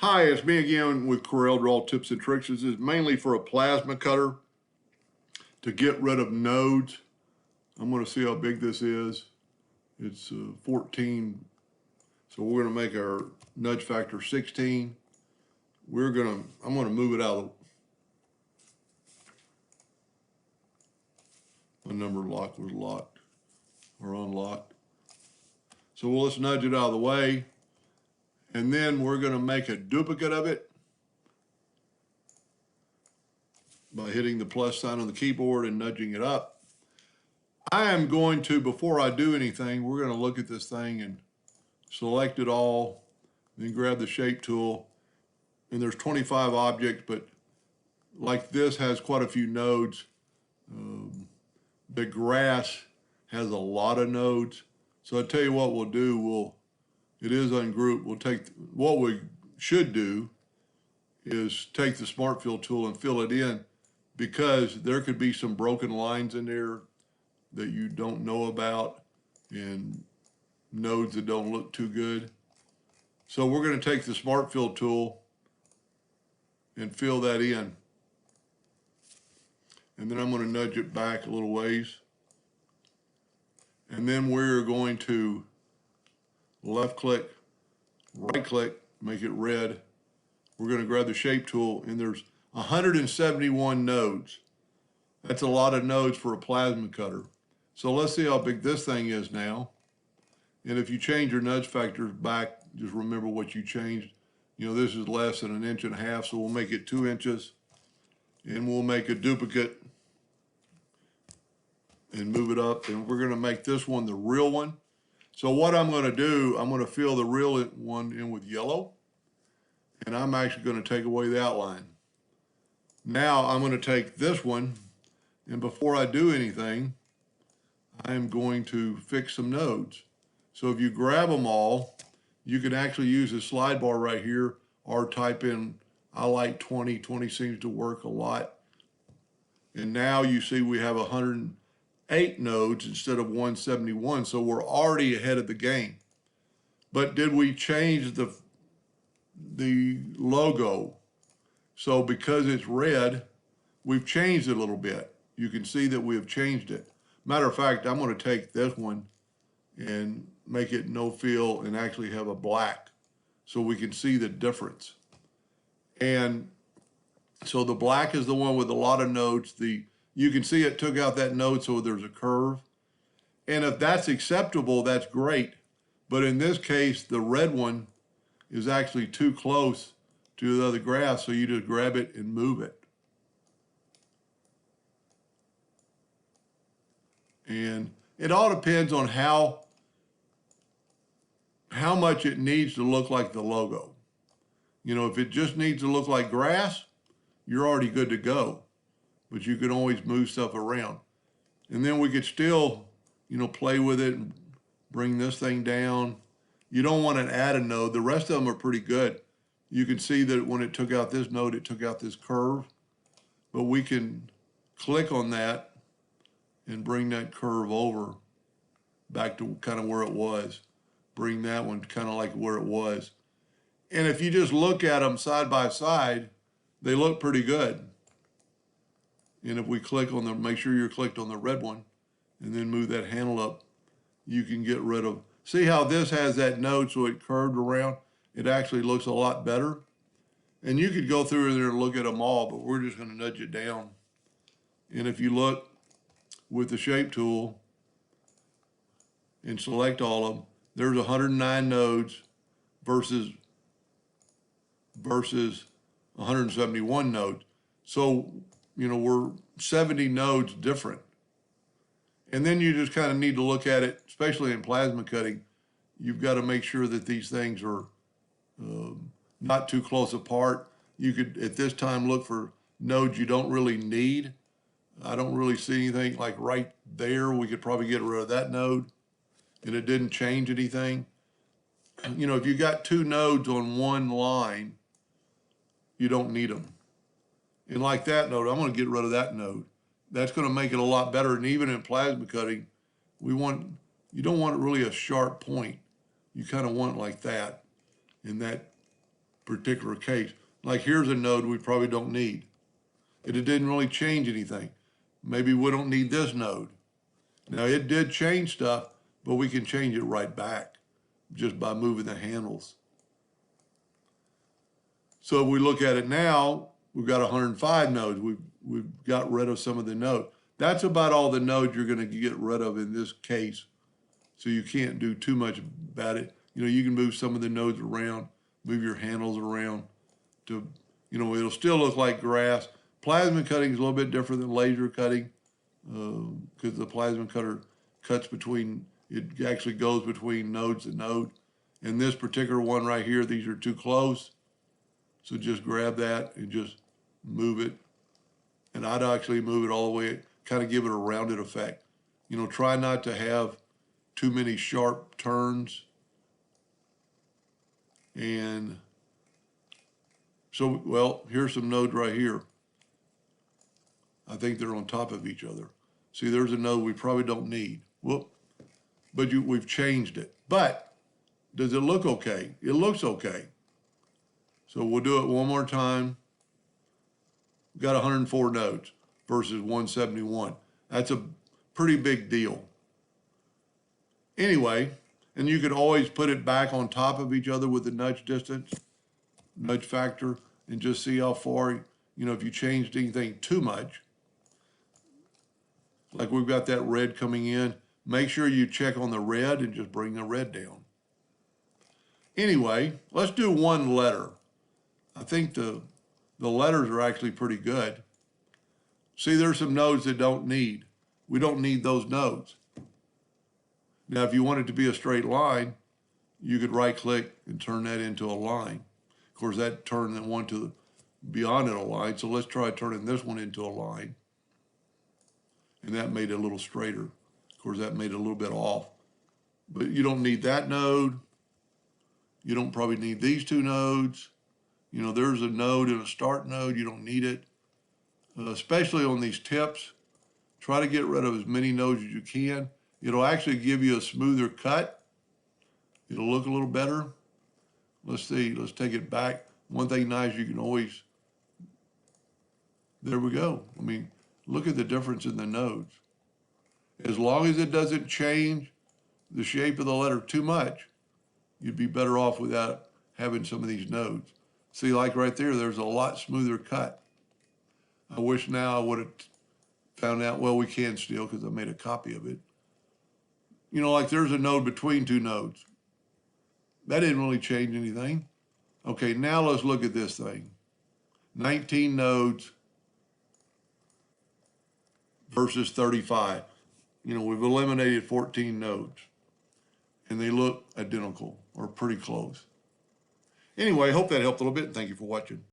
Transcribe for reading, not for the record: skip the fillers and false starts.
Hi, it's me again with Corel Draw Tips and Tricks. This is mainly for a plasma cutter to get rid of nodes. I'm going to see how big this is. It's 14, so we're going to make our nudge factor 16. I'm going to move it out of the number lock was locked or unlocked. So let's nudge it out of the way, and then we're going to make a duplicate of it by hitting the plus sign on the keyboard and nudging it up. I am going to, before I do anything, we're going to look at this thing and select it all, then grab the shape tool. And there's 25 objects, but like this has quite a few nodes. The grass has a lot of nodes. So I tell you what we'll do, it is ungroup. We'll take, what we should do is take the Smart Fill tool and fill it in, because there could be some broken lines in there that you don't know about and nodes that don't look too good. So we're going to take the Smart Fill tool and fill that in. And then I'm going to nudge it back a little ways. And then we're going to left click, right click, make it red. We're going to grab the shape tool, and there's 171 nodes. That's a lot of nodes for a plasma cutter. So let's see how big this thing is now. And if you change your nudge factors back, just remember what you changed. You know, this is less than 1.5 inches, so we'll make it 2 inches. And we'll make a duplicate and move it up. And we're going to make this one the real one. So what I'm going to do, I'm going to fill the real one in with yellow. And I'm actually going to take away the outline. Now I'm going to take this one, and before I do anything, I'm going to fix some nodes. So if you grab them all, you can actually use the slide bar right here, or type in, I like 20. 20 seems to work a lot. And now you see we have 108 nodes instead of 171, so we're already ahead of the game. But did we change the logo? So because it's red, we've changed it a little bit. You can see that we have changed it. Matter of fact, I'm going to take this one and make it no fill and actually have a black so we can see the difference. And so the black is the one with a lot of nodes. You can see it took out that node, so there's a curve. And if that's acceptable, that's great. But in this case, the red one is actually too close to the other grass, so you just grab it and move it. And it all depends on how much it needs to look like the logo. You know, if it just needs to look like grass, you're already good to go. But you can always move stuff around. And then we could still, you know, play with it and bring this thing down. You don't want to add a node. The rest of them are pretty good. You can see that when it took out this node, it took out this curve. But we can click on that and bring that curve over back to kind of where it was. Bring that one kind of like where it was. And if you just look at them side by side, they look pretty good. And if we click on make sure you're clicked on the red one, and then move that handle up, you can get rid of, see how this has that node so it curved around? It actually looks a lot better. And you could go through there and look at them all, but we're just going to nudge it down. And if you look with the shape tool and select all of them, there's 109 nodes versus 171 nodes. So, you know, we're 70 nodes different. And then you just kind of need to look at it, especially in plasma cutting. You've got to make sure that these things are not too close apart. You could, at this time, look for nodes you don't really need. I don't really see anything like right there. We could probably get rid of that node, and it didn't change anything. You know, if you got 2 nodes on one line, you don't need them. And like that node, I'm going to get rid of that node. That's going to make it a lot better. And even in plasma cutting, you don't want really a sharp point. You kind of want it like that, in that particular case. Like here's a node we probably don't need. It didn't really change anything. Maybe we don't need this node. Now it did change stuff, but we can change it right back just by moving the handles. So if we look at it now, we've got 105 nodes. We've got rid of some of the nodes. That's about all the nodes you're going to get rid of in this case. So you can't do too much about it. You know, you can move some of the nodes around, move your handles around to, you know, it'll still look like grass. Plasma cutting is a little bit different than laser cutting because the plasma cutter cuts between, it actually goes between nodes and node. And this particular one right here, these are too close. So just grab that and just move it. And I'd actually move it all the way, kind of give it a rounded effect. You know, try not to have too many sharp turns. And so, well, here's some nodes right here. I think they're on top of each other. See, there's a node we probably don't need. Whoop. But we've changed it. But does it look okay? It looks okay. So we'll do it one more time. We've got 104 nodes versus 171. That's a pretty big deal. Anyway, and you could always put it back on top of each other with the nudge distance, nudge factor, and just see how far, you know, if you changed anything too much. Like we've got that red coming in. Make sure you check on the red and just bring the red down. Anyway, let's do one letter. I think the letters are actually pretty good. See, there's some nodes that don't need. We don't need those nodes. Now, if you want it to be a straight line, you could right click and turn that into a line. Of course, that turned that one to beyond it a line. So let's try turning this one into a line. And that made it a little straighter. Of course, that made it a little bit off. But you don't need that node. You don't probably need these two nodes. You know, there's a node and a start node. You don't need it. Especially on these tips, try to get rid of as many nodes as you can. It'll actually give you a smoother cut. It'll look a little better. Let's see, let's take it back. One thing nice, you can always, there we go. I mean, look at the difference in the nodes. As long as it doesn't change the shape of the letter too much, you'd be better off without having some of these nodes. See, like right there, there's a lot smoother cut. I wish now I would have found out, well, we can still because I made a copy of it. You know, like there's a node between two nodes. That didn't really change anything. Okay, now let's look at this thing. 19 nodes versus 35. You know, we've eliminated 14 nodes. And they look identical or pretty close. Anyway, I hope that helped a little bit. Thank you for watching.